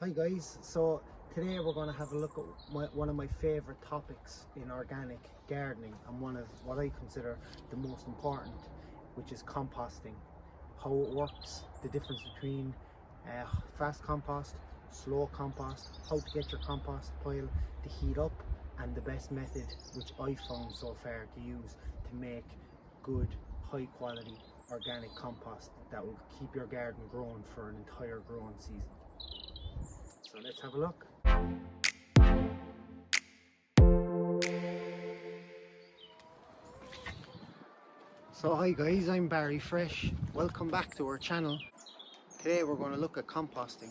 Hi guys, so today we're going to have a look at one of my favourite topics in organic gardening, and one of what I consider the most important, which is composting. How it works, the difference between fast compost, slow compost, how to get your compost pile to heat up, and the best method which I found so far to use to make good, high quality organic compost that will keep your garden growing for an entire growing season. So let's have a look. So hi guys, I'm Barry Fresh. Welcome back to our channel. Today we're going to look at composting.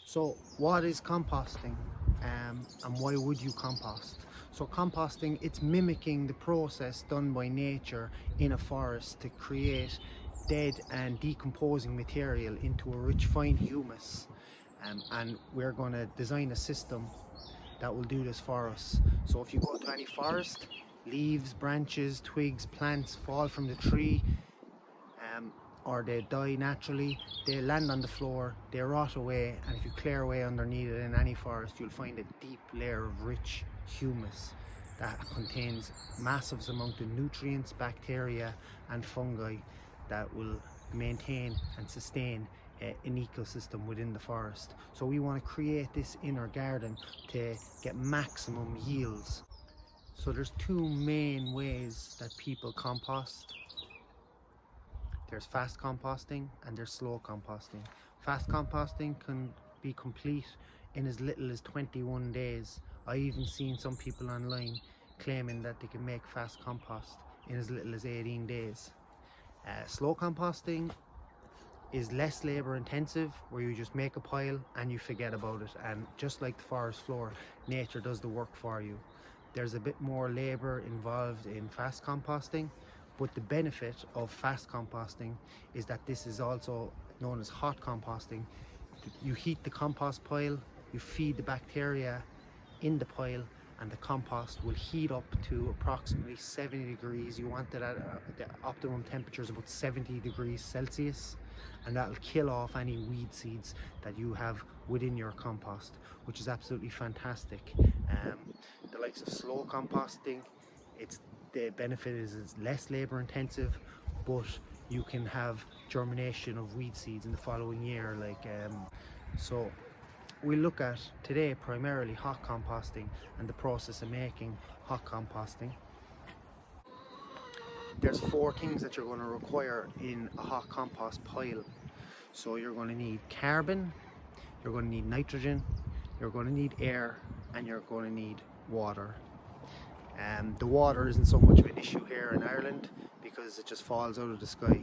So what is composting and why would you compost? So composting, it's mimicking the process done by nature in a forest to create dead and decomposing material into a rich fine humus. And we're going to design a system that will do this for us. So if you go to any forest, leaves, branches, twigs, plants fall from the tree, or they die naturally, they land on the floor, they rot away, and if you clear away underneath it in any forest, you'll find a deep layer of rich humus that contains massive amounts of nutrients, bacteria and fungi that will maintain and sustain an ecosystem within the forest. So we want to create this in our garden to get maximum yields. So there's two main ways that people compost. There's fast composting and there's slow composting. Fast composting can be complete in as little as 21 days. I even seen some people online claiming that they can make fast compost in as little as 18 days. Slow composting is less labor intensive, where you just make a pile and you forget about it, and just like the forest floor, nature does the work for you. There's a bit more labor involved in fast composting, but the benefit of fast composting is that this is also known as hot composting. You heat the compost pile, you feed the bacteria in the pile, and the compost will heat up to approximately 70 degrees. You want it at the optimum temperature is about 70 degrees Celsius, and that'll kill off any weed seeds that you have within your compost, which is absolutely fantastic. The likes of slow composting, the benefit is it's less labor intensive, but you can have germination of weed seeds in the following year. So we look at today primarily hot composting and the process of making hot composting. There's four things that you're going to require in a hot compost pile. So you're going to need carbon, you're going to need nitrogen, you're going to need air, and you're going to need water. The water isn't so much of an issue here in Ireland because it just falls out of the sky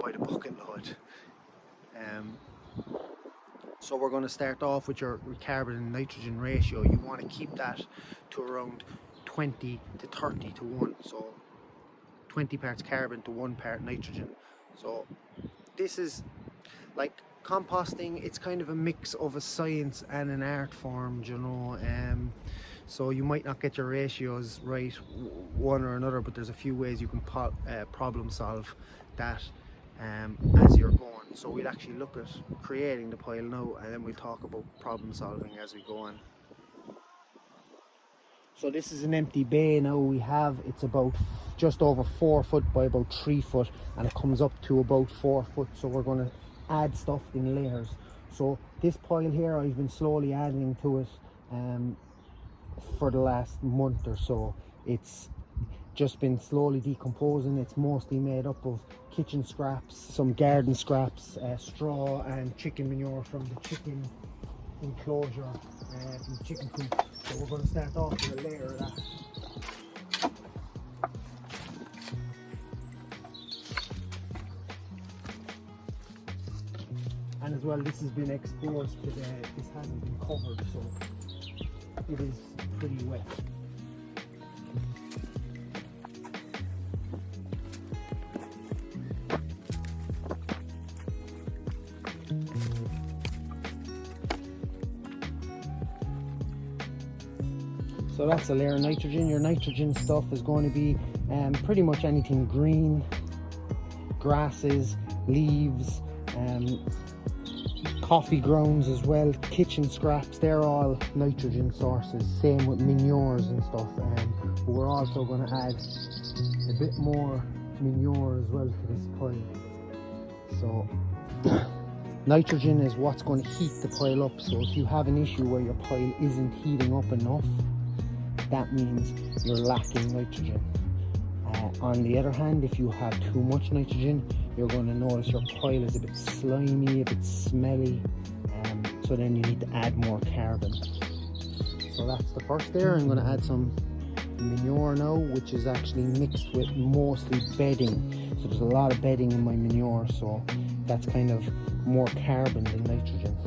by the bucket load. So we're going to start off with your carbon and nitrogen ratio. You want to keep that to around 20 to 30 to 1. So 20 parts carbon to 1 part nitrogen. So this is like composting, it's kind of a mix of a science and an art form, you know. So you might not get your ratios right one or another, but there's a few ways you can problem solve that as you're going. So we'll actually look at creating the pile now, and then we'll talk about problem solving as we go on. So this is an empty bay now we have. It's about just over 4 foot by about 3 foot, and it comes up to about 4 foot. So we're going to add stuff in layers. So this pile here, I've been slowly adding to it for the last month or so. It's just been slowly decomposing. It's mostly made up of kitchen scraps, some garden scraps, straw and chicken manure from the chicken enclosure, from the chicken coop. So we're going to start off with a layer of that. And as well, this has been exposed to this hasn't been covered, so it is pretty wet. So that's a layer of nitrogen. Your nitrogen stuff is going to be pretty much anything green, grasses, leaves, coffee grounds as well, kitchen scraps, they're all nitrogen sources. Same with manures and stuff. But we're also going to add a bit more manure as well to this pile. So nitrogen is what's going to heat the pile up. So if you have an issue where your pile isn't heating up enough, that means you're lacking nitrogen. On the other hand, if you have too much nitrogen, you're going to notice your pile is a bit slimy, a bit smelly, so then you need to add more carbon. So that's the first there. I'm going to add some manure now, which is actually mixed with mostly bedding. So there's a lot of bedding in my manure, so that's kind of more carbon than nitrogen.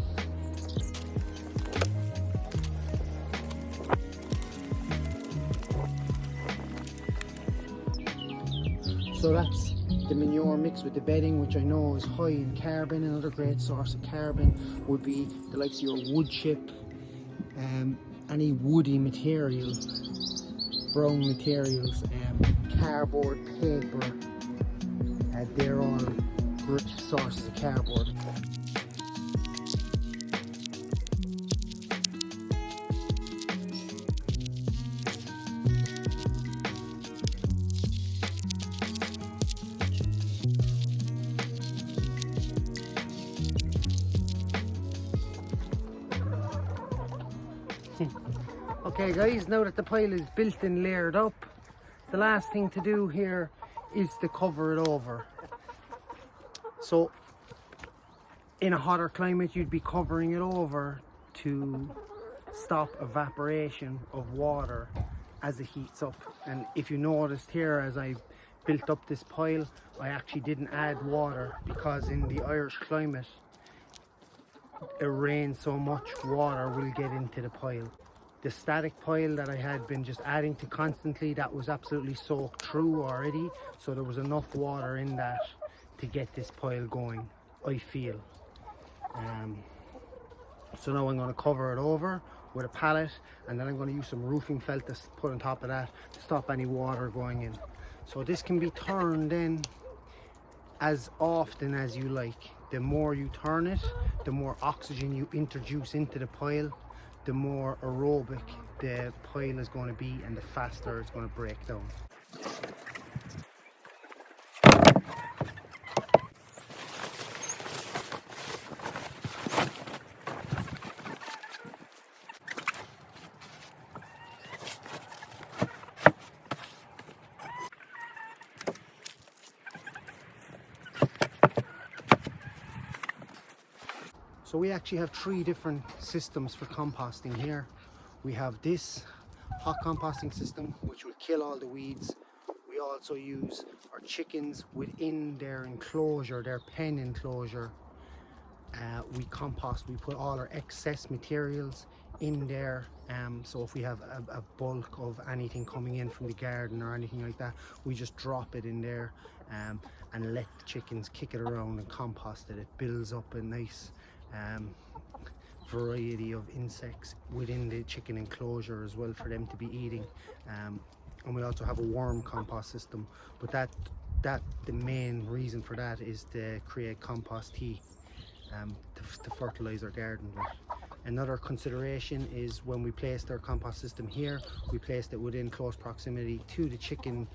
So that's the manure mixed with the bedding, which I know is high in carbon. Another great source of carbon would be the likes of your wood chip, any woody material, brown materials, cardboard, paper. They're all great sources of cardboard. Okay guys, now that the pile is built and layered up, the last thing to do here is to cover it over. So in a hotter climate, you'd be covering it over to stop evaporation of water as it heats up. And if you noticed here, as I built up this pile, I actually didn't add water because in the Irish climate, it rains so much, water will get into the pile. The static pile that I had been just adding to constantly, that was absolutely soaked through already, so there was enough water in that to get this pile going, I feel. So now I'm going to cover it over with a pallet, and then I'm going to use some roofing felt to put on top of that to stop any water going in. So this can be turned in as often as you like. The more you turn it, the more oxygen you introduce into the pile, the more aerobic the pile is going to be and the faster it's going to break down. So we actually have 3 different systems for composting here. We have this hot composting system, which will kill all the weeds. We also use our chickens within their enclosure, their pen enclosure. We compost, we put all our excess materials in there. So if we have a bulk of anything coming in from the garden or anything like that, we just drop it in there and let the chickens kick it around and compost it. It builds up a nice variety of insects within the chicken enclosure as well for them to be eating. And we also have a worm compost system, but the main reason for that is to create compost tea to fertilize our garden with. Another consideration is when we placed our compost system here, we placed it within close proximity to the chicken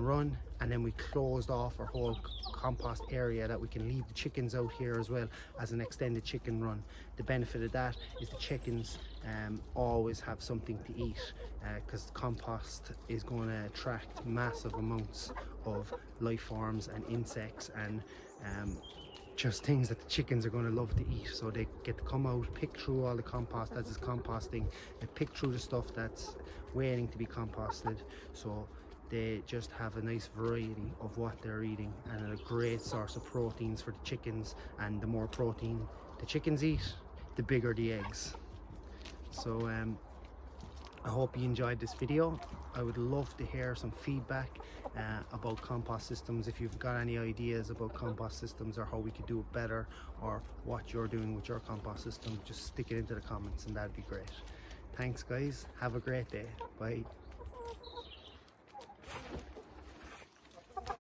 run, and then we closed off our whole compost area that we can leave the chickens out here as well as an extended chicken run. The benefit of that is the chickens always have something to eat, because compost is going to attract massive amounts of life forms and insects and just things that the chickens are going to love to eat. So they get to come out, pick through all the compost as it's composting, they pick through the stuff that's waiting to be composted, so they just have a nice variety of what they're eating and a great source of proteins for the chickens. And the more protein the chickens eat, the bigger the eggs. So I hope you enjoyed this video. I would love to hear some feedback about compost systems. If you've got any ideas about compost systems or how we could do it better, or what you're doing with your compost system, just stick it into the comments and that'd be great. Thanks guys, have a great day, bye.